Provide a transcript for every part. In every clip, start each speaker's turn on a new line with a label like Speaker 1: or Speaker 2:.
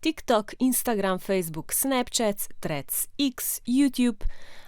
Speaker 1: TikTok, Instagram, Facebook, Snapchat, Threads, X, YouTube.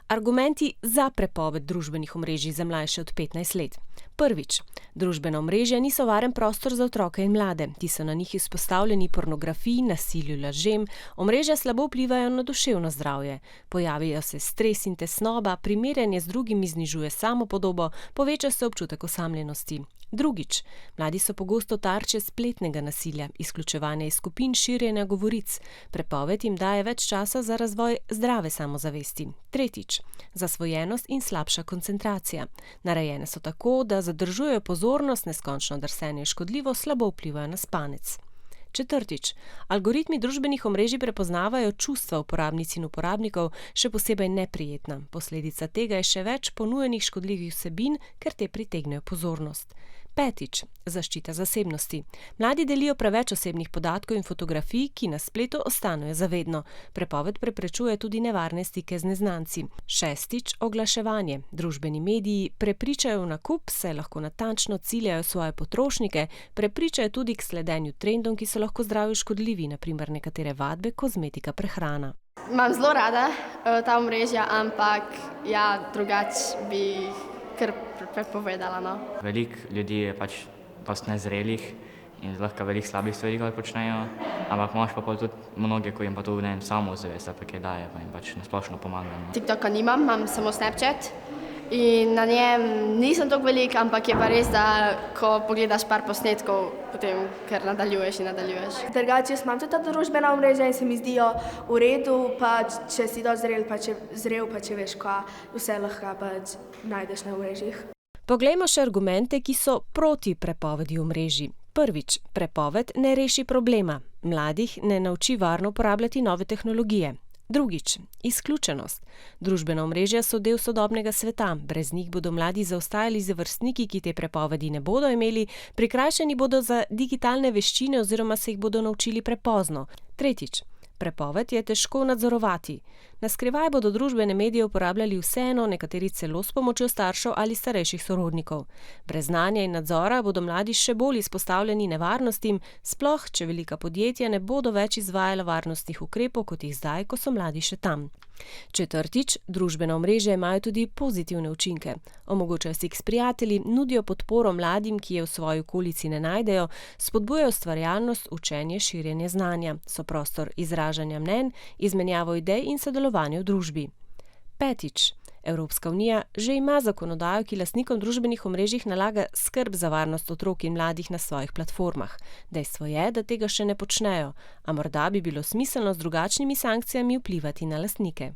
Speaker 1: Argumenti za prepoved družbenih omrežij za mlajše od 15 let. Prvič, družbena omrežja niso varen prostor za otroke in mlade. Ti so na njih izpostavljeni pornografiji, nasilju, lažem, omrežja slabo vplivajo na duševno zdravje. Pojavijo se stres in tesnoba, primerjanje z drugimi znižuje samopodobo, poveča se občutek osamljenosti. Drugič, mladi so pogosto tarče spletnega nasilja, izključevanja iz skupin, širjenja govoric. Prepoved jim daje več časa za razvoj zdrave samozavesti. Tretjič, zasvojenost in slabša koncentracija. Narejene so tako, da zadržujejo pozornost, neskončno drsenje škodljivo, slabo vplivajo na spanec. Četrtič, algoritmi družbenih omrežij prepoznavajo čustva uporabnic in uporabnikov, še posebej neprijetna. Posledica tega je še več ponujenih škodljivih vsebin, ker te pritegnejo pozornost. Petič, zaščita zasebnosti. Mladi delijo preveč osebnih podatkov in fotografij, ki na spletu ostanejo za vedno. Prepoved preprečuje tudi nevarne stike z neznanci. Šestič, oglaševanje. Družbeni mediji prepričajo v nakup, saj lahko natančno ciljajo svoje potrošnike, prepričajo tudi k sledenju trendom, ki so lahko zdravju škodljivi, na primer nekatere vadbe, kozmetika, prehrana.
Speaker 2: Imam zelo rada ta omrežja, ampak drugače bi kar prepovedala. No.
Speaker 3: Veliko ljudi je dosti nezrelih in lahko veliko slabih stvari počnejo, ampak imaš pa tudi mnoge, ko jim pa to samozavest ali pa kaj daje pa jim nasplošno pomaga. No.
Speaker 2: TikToka nimam, imam samo Snapchat in na njem nisem toliko velik, ampak je pa res, da ko pogledaš par posnetkov, potem kar nadaljuješ in nadaljuješ.
Speaker 4: Drugače, jaz imam tudi ta družbena omrežja in se mi zdijo v redu, če si dosti zrel, pa če veš, kaj vse lahko najdeš na omrežjih.
Speaker 1: Poglejmo še argumente, ki so proti prepovedi omrežij. Prvič, prepoved ne reši problema. Mladih ne nauči varno uporabljati nove tehnologije. Drugič, izključenost. Družbena omrežja so del sodobnega sveta. Brez njih bodo mladi zaostajali za vrstniki, ki te prepovedi ne bodo imeli, prikrajšani bodo za digitalne veščine oziroma se jih bodo naučili prepozno. Tretjič, prepoved je težko nadzorovati. Na skrivaj bodo družbene medije uporabljali vseeno, nekateri celo s pomočjo staršev ali starejših sorodnikov. Brez znanja in nadzora bodo mladi še bolj izpostavljeni nevarnostim, sploh če velika podjetja ne bodo več izvajala varnostnih ukrepov, kot jih zdaj, ko so mladi še tam. Četrtič, družbena omrežja imajo tudi pozitivne učinke. Omogočajo stik s prijatelji, nudijo podporo mladim, ki je v svoji okolici ne najdejo, spodbujajo ustvarjalnost, učenje, širjenje znanja, so prostor izražanja mnenj, izmenjavo idej in sodelovanje v družbi. Petič, Evropska unija že ima zakonodajo, ki lastnikom družbenih omrežij nalaga skrb za varnost otrok in mladih na svojih platformah. Dejstvo je, da tega še ne počnejo, a morda bi bilo smiselno z drugačnimi sankcijami vplivati na lastnike.